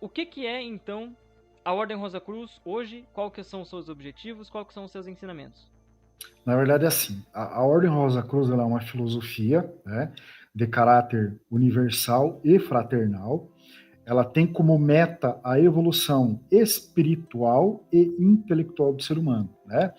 o que é, então, a Ordem Rosa Cruz hoje? Qual que são os seus objetivos? Qual que são os seus ensinamentos? Na verdade, é assim, a Ordem Rosa Cruz ela é uma filosofia, né, de caráter universal e fraternal. Ela tem como meta a evolução espiritual e intelectual do ser humano, né?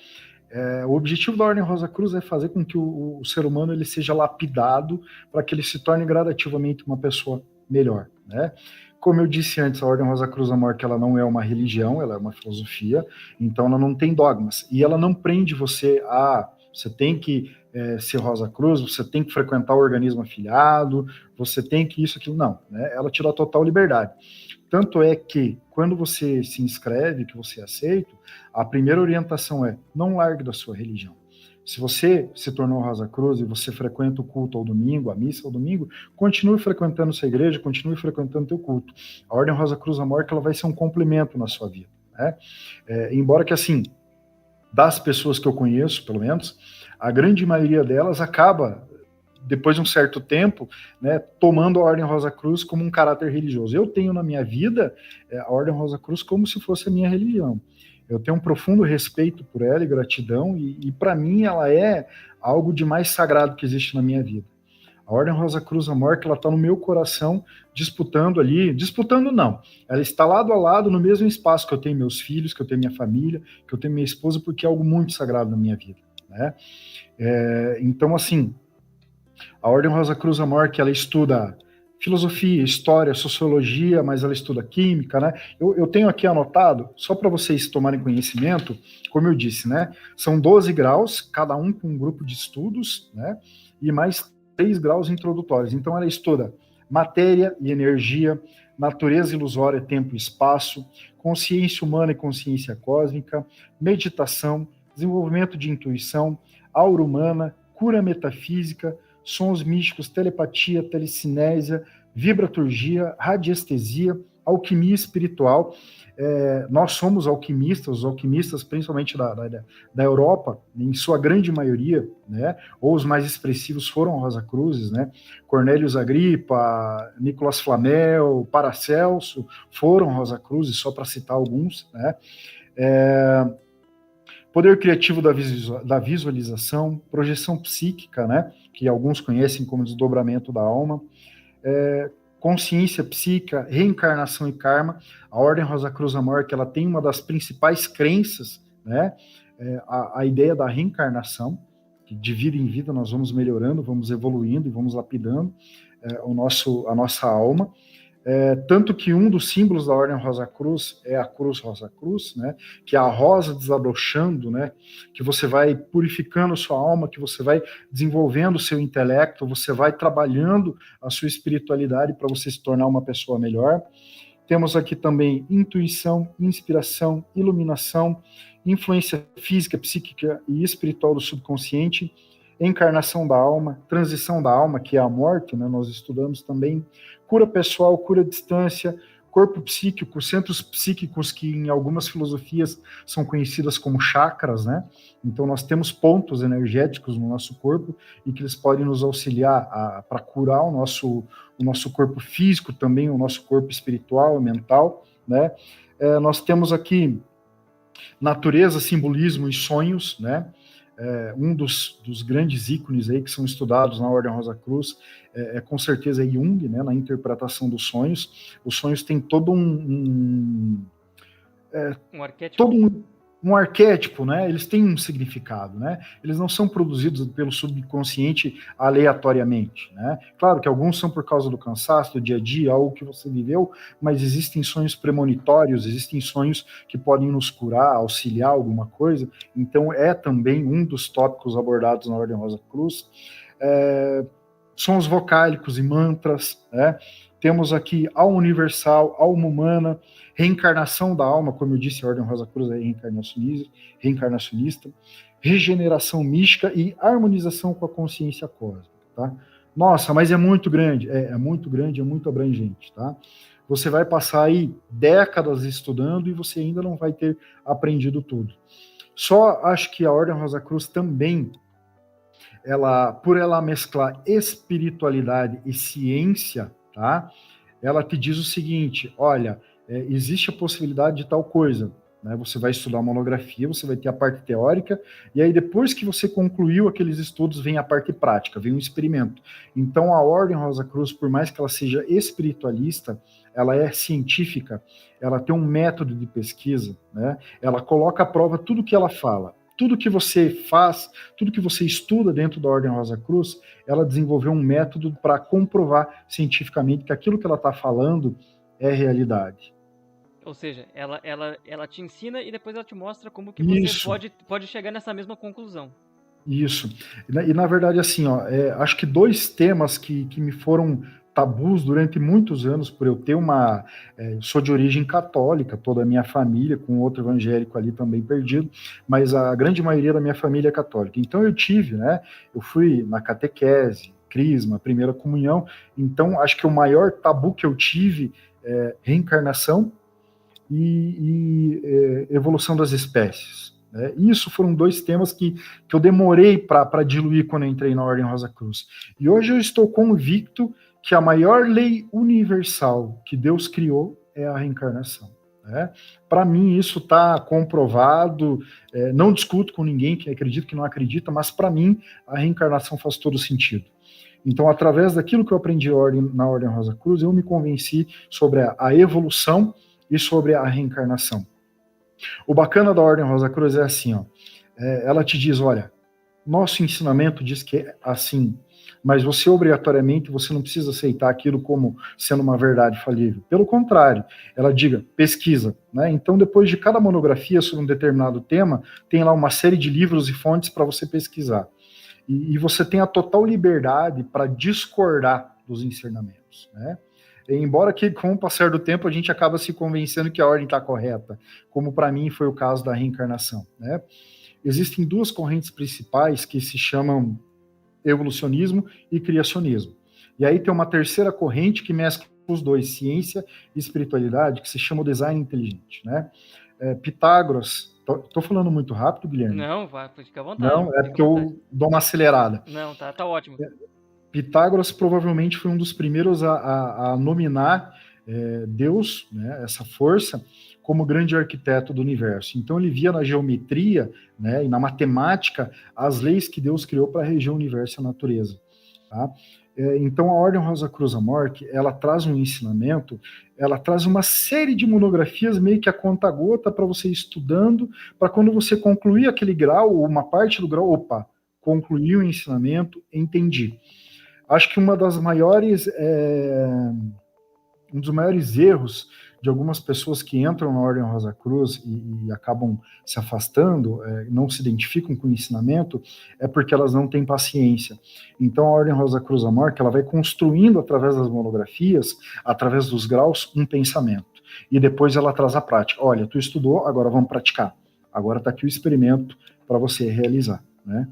O objetivo da Ordem Rosa Cruz é fazer com que o ser humano ele seja lapidado para que ele se torne gradativamente uma pessoa melhor, né? Como eu disse antes, a Ordem Rosa Cruz Amor que ela não é uma religião, ela é uma filosofia, então ela não tem dogmas e ela não prende você a você tem que ser Rosa Cruz, você tem que frequentar o organismo afiliado, você tem que isso, aquilo, não, né? Ela te dá total liberdade. Tanto é que, quando você se inscreve, que você é aceito, a primeira orientação é: não largue da sua religião. Se você se tornou Rosa Cruz e você frequenta o culto ao domingo, a missa ao domingo, continue frequentando sua igreja, continue frequentando teu culto. A Ordem Rosa Cruz Amor ela vai ser um complemento na sua vida, né? Embora que, assim, das pessoas que eu conheço, pelo menos, a grande maioria delas acaba depois de um certo tempo, né, tomando a Ordem Rosa Cruz como um caráter religioso. Eu tenho na minha vida a Ordem Rosa Cruz como se fosse a minha religião. Eu tenho um profundo respeito por ela e gratidão, e para mim ela é algo de mais sagrado que existe na minha vida. A Ordem Rosa Cruz Amor, que ela está no meu coração, disputando ali, disputando não, ela está lado a lado no mesmo espaço que eu tenho meus filhos, que eu tenho minha família, que eu tenho minha esposa, porque é algo muito sagrado na minha vida, né? Então, assim, a Ordem Rosa Cruz Amor, que ela estuda filosofia, história, sociologia, mas ela estuda química, né? Eu tenho aqui anotado, só para vocês tomarem conhecimento, como eu disse, né? São 12 graus, cada um com um grupo de estudos, né? E mais 3 graus introdutórios. Então ela estuda matéria e energia, natureza ilusória, tempo e espaço, consciência humana e consciência cósmica, meditação, desenvolvimento de intuição, aura humana, cura metafísica, sons místicos, telepatia, telecinésia, vibraturgia, radiestesia, alquimia espiritual. Nós somos alquimistas, os alquimistas, principalmente da Europa, em sua grande maioria, né, ou os mais expressivos foram Rosa Cruzes, né, Cornélios Agripa, Nicolas Flamel, Paracelso, foram Rosa Cruzes, só para citar alguns, né. Poder criativo da visualização, projeção psíquica, né, que alguns conhecem como desdobramento da alma, consciência psíquica, reencarnação e karma. A Ordem Rosa Cruz Amor, que ela tem uma das principais crenças, né, a ideia da reencarnação, que de vida em vida nós vamos melhorando, vamos evoluindo e vamos lapidando a nossa alma. Tanto que um dos símbolos da Ordem Rosa Cruz é a Cruz Rosa Cruz, né, que é a rosa desabrochando, né, que você vai purificando a sua alma, que você vai desenvolvendo o seu intelecto, você vai trabalhando a sua espiritualidade para você se tornar uma pessoa melhor. Temos aqui também intuição, inspiração, iluminação, influência física, psíquica e espiritual do subconsciente, encarnação da alma, transição da alma, que é a morte, né, nós estudamos também, cura pessoal, cura à distância, corpo psíquico, centros psíquicos que em algumas filosofias são conhecidas como chakras, né? Então nós temos pontos energéticos no nosso corpo e que eles podem nos auxiliar para curar o nosso corpo físico, também o nosso corpo espiritual e mental, né? Nós temos aqui natureza, simbolismo e sonhos, né? Um dos grandes ícones aí que são estudados na Ordem Rosa Cruz com certeza Jung, né, na interpretação dos sonhos. Os sonhos têm todo Um arquétipo? todo um arquétipo, né? Eles têm um significado, né? Eles não são produzidos pelo subconsciente aleatoriamente, né? Claro que alguns são por causa do cansaço, do dia a dia, algo que você viveu, mas existem sonhos premonitórios, existem sonhos que podem nos curar, auxiliar alguma coisa. Então é também um dos tópicos abordados na Ordem Rosa Cruz. Sons vocálicos e mantras, né? Temos aqui alma universal, alma humana, reencarnação da alma, como eu disse, a Ordem Rosa Cruz é reencarnacionista, regeneração mística e harmonização com a consciência cósmica, tá? Nossa, mas é muito grande, é muito grande, é muito abrangente, tá? Você vai passar aí décadas estudando e você ainda não vai ter aprendido tudo. Só acho que a Ordem Rosa Cruz também, por ela mesclar espiritualidade e ciência, tá? Ela te diz o seguinte: olha, existe a possibilidade de tal coisa. Né? Você vai estudar a monografia, você vai ter a parte teórica, e aí depois que você concluiu aqueles estudos, vem a parte prática, vem um experimento. Então a Ordem Rosa Cruz, por mais que ela seja espiritualista, ela é científica, ela tem um método de pesquisa, né? Ela coloca à prova tudo que ela fala. Tudo que você faz, tudo que você estuda dentro da Ordem Rosa Cruz, ela desenvolveu um método para comprovar cientificamente que aquilo que ela está falando é realidade. Ou seja, ela te ensina e depois ela te mostra como que você Isso, pode chegar nessa mesma conclusão. isso. Na verdade, assim, ó, acho que dois temas que me foram tabus durante muitos anos, por eu ter eu sou de origem católica, toda a minha família, com outro evangélico ali também perdido, mas a grande maioria da minha família é católica. Então eu tive, né, eu fui na catequese, crisma, primeira comunhão, então acho que o maior tabu que eu tive é reencarnação e evolução das espécies. Né? Isso foram dois temas que eu demorei para diluir quando eu entrei na Ordem Rosa Cruz. E hoje eu estou convicto que a maior lei universal que Deus criou é a reencarnação. Né? Para mim, isso está comprovado, não discuto com ninguém que acredita, que não acredita, mas para mim, a reencarnação faz todo sentido. Então, através daquilo que eu aprendi na Ordem Rosa Cruz, eu me convenci sobre a evolução e sobre a reencarnação. O bacana da Ordem Rosa Cruz é assim, ó, ela te diz, olha, nosso ensinamento diz que é assim, mas você obrigatoriamente, você não precisa aceitar aquilo como sendo uma verdade falível. Pelo contrário, ela diga, pesquisa. Né? Então, depois de cada monografia sobre um determinado tema, tem lá uma série de livros e fontes para você pesquisar. E você tem a total liberdade para discordar dos ensinamentos. Né? Embora que, com o passar do tempo, a gente acaba se convencendo que a ordem está correta, como para mim foi o caso da reencarnação. Né? Existem duas correntes principais que se chamam evolucionismo e criacionismo. E aí tem uma terceira corrente que mescla os dois, ciência e espiritualidade, que se chama o design inteligente. Né? Pitágoras, estou falando muito rápido, Guilherme? Não, fica à vontade. Não, é porque eu dou uma acelerada. Não, tá ótimo. Pitágoras provavelmente foi um dos primeiros a nominar Deus, né, essa força, como grande arquiteto do universo. Então ele via na geometria, né, e na matemática as leis que Deus criou para reger o universo e a natureza. Tá? Então a Ordem Rosa Cruz Amorque, ela traz um ensinamento, ela traz uma série de monografias meio que a conta-gota para você ir estudando, para quando você concluir aquele grau, ou uma parte do grau, opa, concluí o ensinamento, entendi. Acho que um dos maiores erros de algumas pessoas que entram na Ordem Rosa Cruz e acabam se afastando, não se identificam com o ensinamento, é porque elas não têm paciência. Então a Ordem Rosa Cruz Amorque, ela vai construindo através das monografias, através dos graus, um pensamento. E depois ela traz a prática. Olha, tu estudou, agora vamos praticar. Agora está aqui o experimento para você realizar. Né?